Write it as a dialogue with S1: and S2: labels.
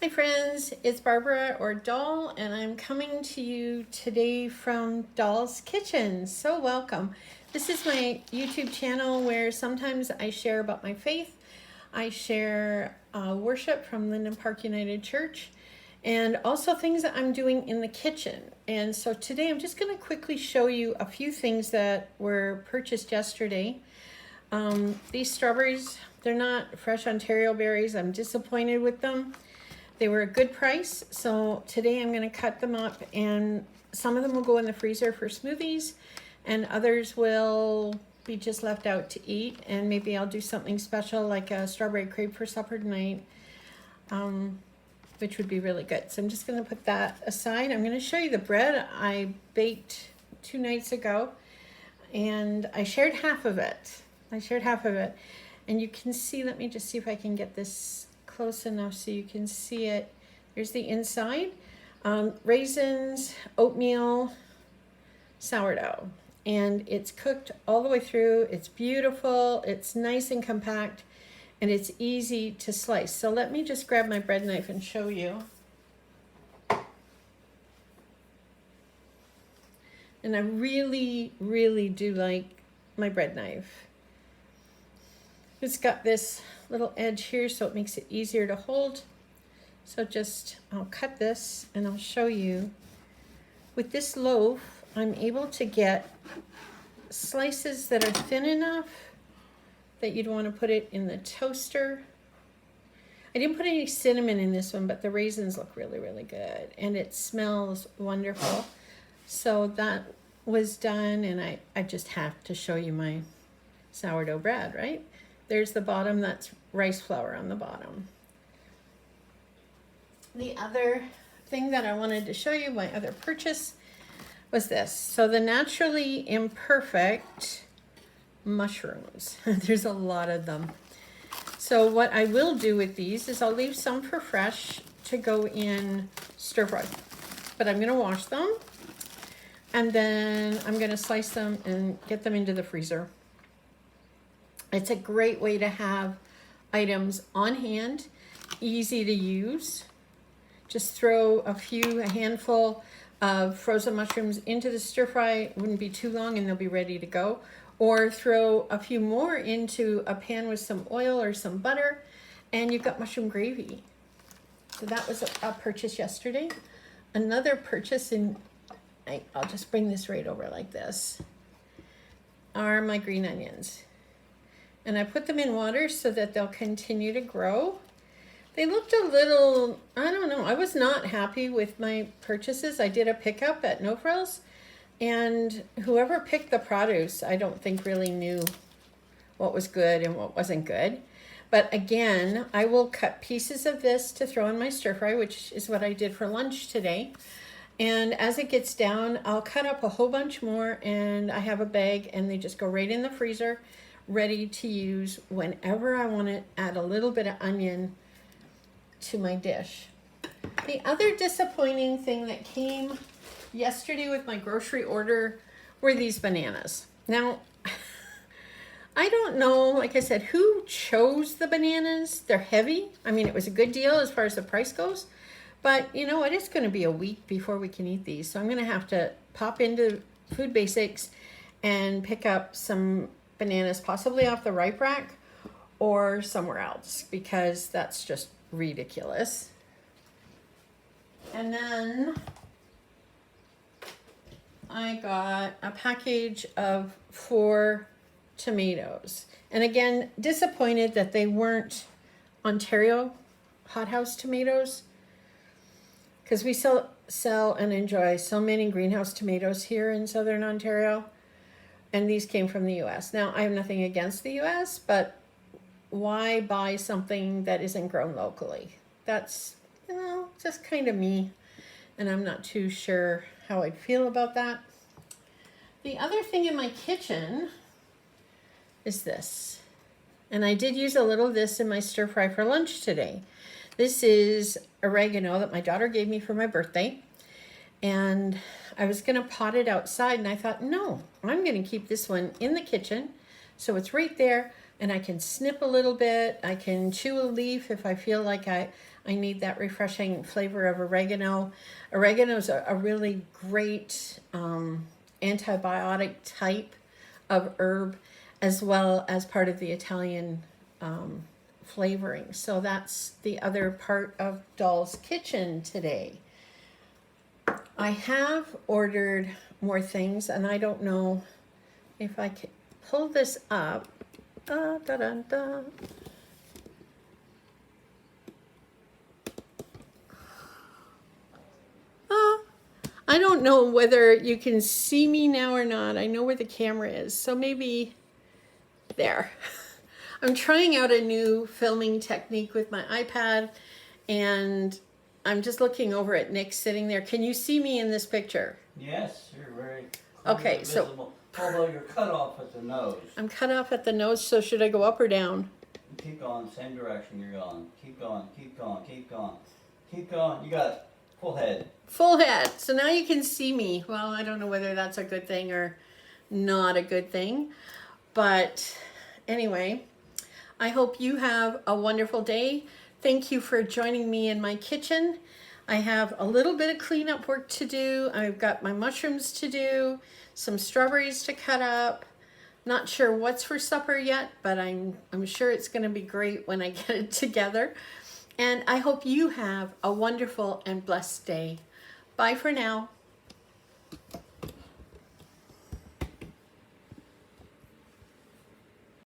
S1: Hi friends, it's Barbara or Doll, and I'm coming to you today from Doll's Kitchen. So welcome. This is my YouTube channel where sometimes I share about my faith. I share worship from Linden Park United Church and also things that I'm doing in the kitchen. And so today I'm just going to quickly show you a few things that were purchased yesterday. These strawberries, they're not fresh Ontario berries. I'm disappointed with them. They were a good price, so today I'm going to cut them up, and some of them will go in the freezer for smoothies, and others will be just left out to eat, and maybe I'll do something special like a strawberry crepe for supper tonight, which would be really good. So I'm just going to put that aside. I'm going to show you the bread I baked 2 nights ago, and I shared half of it. And you can see, let me just see if I can get this close enough so you can see it. Here's the inside. Raisins, oatmeal, sourdough. And it's cooked all the way through. It's beautiful. It's nice and compact. And it's easy to slice. So let me just grab my bread knife and show you. And I really, really do like my bread knife. It's got this little edge here so it makes it easier to hold. So I'll cut this and I'll show you. With this loaf, I'm able to get slices that are thin enough that you'd want to put it in the toaster. I didn't put any cinnamon in this one, but the raisins look really, really good. And it smells wonderful. So that was done, and I just have to show you my sourdough bread, right? There's the bottom, that's rice flour on the bottom. The other thing that I wanted to show you, my other purchase, was this. So the naturally imperfect mushrooms. There's a lot of them. So what I will do with these is I'll leave some for fresh to go in stir fry. But I'm gonna wash them, and then I'm gonna slice them and get them into the freezer. It's a great way to have items on hand, easy to use. Just throw a handful of frozen mushrooms into the stir fry. It wouldn't be too long and they'll be ready to go. Or throw a few more into a pan with some oil or some butter, and you've got mushroom gravy. So that was a purchase yesterday. Another purchase, I'll just bring this right over like this, are my green onions. And I put them in water so that they'll continue to grow. They looked a little, I don't know, I was not happy with my purchases. I did a pickup at No Frills, and whoever picked the produce, I don't think really knew what was good and what wasn't good. But again, I will cut pieces of this to throw in my stir fry, which is what I did for lunch today. And as it gets down, I'll cut up a whole bunch more, and I have a bag, and they just go right in the freezer, ready to use whenever I want to add a little bit of onion to my dish. The other disappointing thing that came yesterday with my grocery order were these bananas. Now, I don't know, like I said, who chose the bananas. They're heavy. I mean, it was a good deal as far as the price goes, but you know what? It's going to be a week before we can eat these. So I'm going to have to pop into Food Basics and pick up some bananas, possibly off the ripe rack or somewhere else, because that's just ridiculous. And then I got a package of 4 tomatoes. And again, disappointed that they weren't Ontario hothouse tomatoes, because we sell and enjoy so many greenhouse tomatoes here in Southern Ontario. And these came from the US. Now, I have nothing against the US, but why buy something that isn't grown locally? That's, just kind of me. And I'm not too sure how I'd feel about that. The other thing in my kitchen is this. And I did use a little of this in my stir fry for lunch today. This is oregano that my daughter gave me for my birthday. And I was going to pot it outside, and I thought, no, I'm going to keep this one in the kitchen. So it's right there. and I can snip a little bit. I can chew a leaf if I feel like I need that refreshing flavor of oregano. Oregano is a really great antibiotic type of herb, as well as part of the Italian flavoring. So that's the other part of Doll's Kitchen today. I have ordered more things, and I don't know if I can pull this up. Da, da, da, da. I don't know whether you can see me now or not. I know where the camera is, so maybe there. I'm trying out a new filming technique with my iPad, and I'm just looking over at Nick sitting there. Can you see me in this picture?
S2: Yes, you're very
S1: Okay,
S2: visible. Although you're cut off at the nose.
S1: I'm cut off at the nose, so should I go up or down?
S2: Keep going, same direction you're going. Keep going, keep going, keep going. Keep going, you got it. Full head.
S1: Full head. So now you can see me. Well, I don't know whether that's a good thing or not a good thing. But anyway, I hope you have a wonderful day. Thank you for joining me in my kitchen. I have a little bit of cleanup work to do. I've got my mushrooms to do, some strawberries to cut up. Not sure what's for supper yet, but I'm sure it's going to be great when I get it together. And I hope you have a wonderful and blessed day. Bye for now.